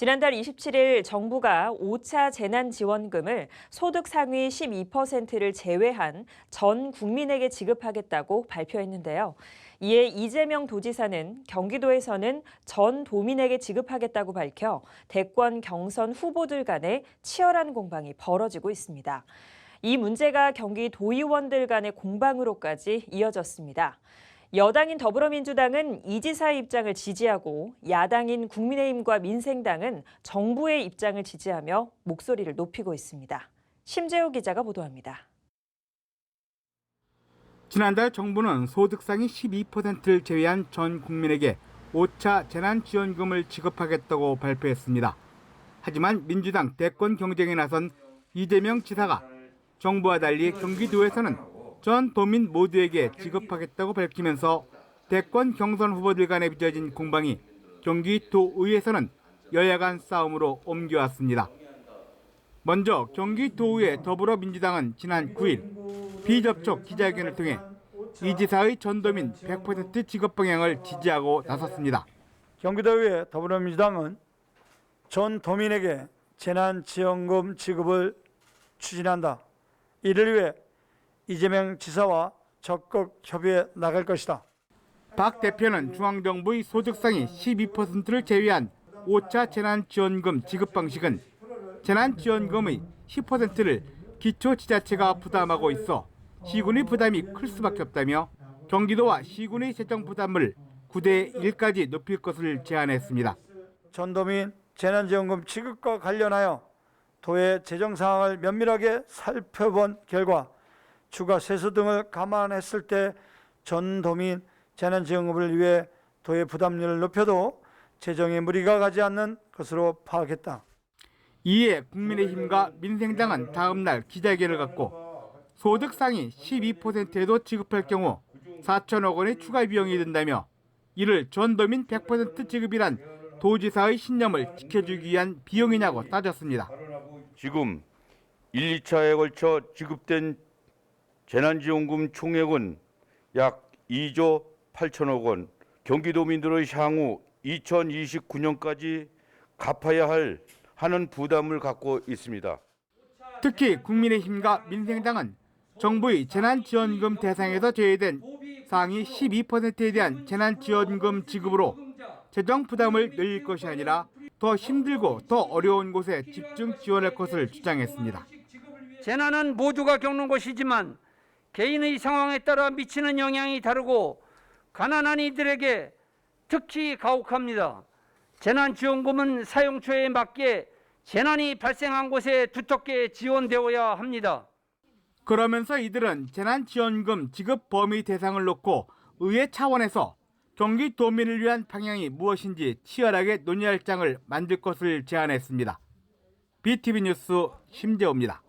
지난달 27일 정부가 5차 재난지원금을 소득 상위 12%를 제외한 전 국민에게 지급하겠다고 발표했는데요. 이에 이재명 도지사는 경기도에서는 전 도민에게 지급하겠다고 밝혀 대권 경선 후보들 간에 치열한 공방이 벌어지고 있습니다. 이 문제가 경기 도의원들 간의 공방으로까지 이어졌습니다. 여당인 더불어민주당은 이 지사의 입장을 지지하고 야당인 국민의힘과 민생당은 정부의 입장을 지지하며 목소리를 높이고 있습니다. 심재호 기자가 보도합니다. 지난달 정부는 소득 상위 12%를 제외한 전 국민에게 5차 재난지원금을 지급하겠다고 발표했습니다. 하지만 민주당 대권 경쟁에 나선 이재명 지사가 정부와 달리 경기도에서는 전 도민 모두에게 지급하겠다고 밝히면서 대권 경선 후보들 간에 빚어진 공방이 경기도의회에서는 여야 간 싸움으로 옮겨왔습니다. 먼저 경기도의회 더불어민주당은 지난 9일 비접촉 기자회견을 통해 이 지사의 전도민 100% 지급 방향을 지지하고 나섰습니다. 경기도의회 더불어민주당은 전 도민에게 재난지원금 지급을 추진한다. 이를 위해 이재명 지사와 적극 협의해 나갈 것이다. 박 대표는 중앙정부의 소득 상위 12%를 제외한 5차 재난지원금 지급 방식은 재난지원금의 10%를 기초지자체가 부담하고 있어 시군의 부담이 클 수밖에 없다며 경기도와 시군의 재정 부담을 9대 1까지 높일 것을 제안했습니다. 전도민 재난지원금 지급과 관련하여 도의 재정 상황을 면밀하게 살펴본 결과 추가 세수 등을 감안했을 때 전도민 재난지원금을 위해 도의 부담률을 높여도 재정에 무리가 가지 않는 것으로 파악했다. 이에 국민의힘과 민생당은 다음 날 기자회견을 갖고 소득 상위 12%에도 지급할 경우 4천억 원의 추가 비용이 든다며 이를 전도민 100% 지급이란 도지사의 신념을 지켜주기 위한 비용이냐고 따졌습니다. 지금 1, 2차에 걸쳐 지급된 재난지원금 총액은 약 2조 8천억 원, 경기도민들의 향후 2029년까지 갚아야 하는 부담을 갖고 있습니다. 특히 국민의힘과 민생당은 정부의 재난지원금 대상에서 제외된 상위 12%에 대한 재난지원금 지급으로 재정 부담을 늘릴 것이 아니라 더 힘들고 더 어려운 곳에 집중 지원할 것을 주장했습니다. 재난은 모두가 겪는 것이지만 개인의 상황에 따라 미치는 영향이 다르고 가난한 이들에게 특히 가혹합니다. 재난지원금은 사용처에 맞게 재난이 발생한 곳에 두텁게 지원되어야 합니다. 그러면서 이들은 재난지원금 지급 범위 대상을 놓고 의회 차원에서 경기도민을 위한 방향이 무엇인지 치열하게 논의할 장을 만들 것을 제안했습니다. BTV 뉴스 심재호입니다.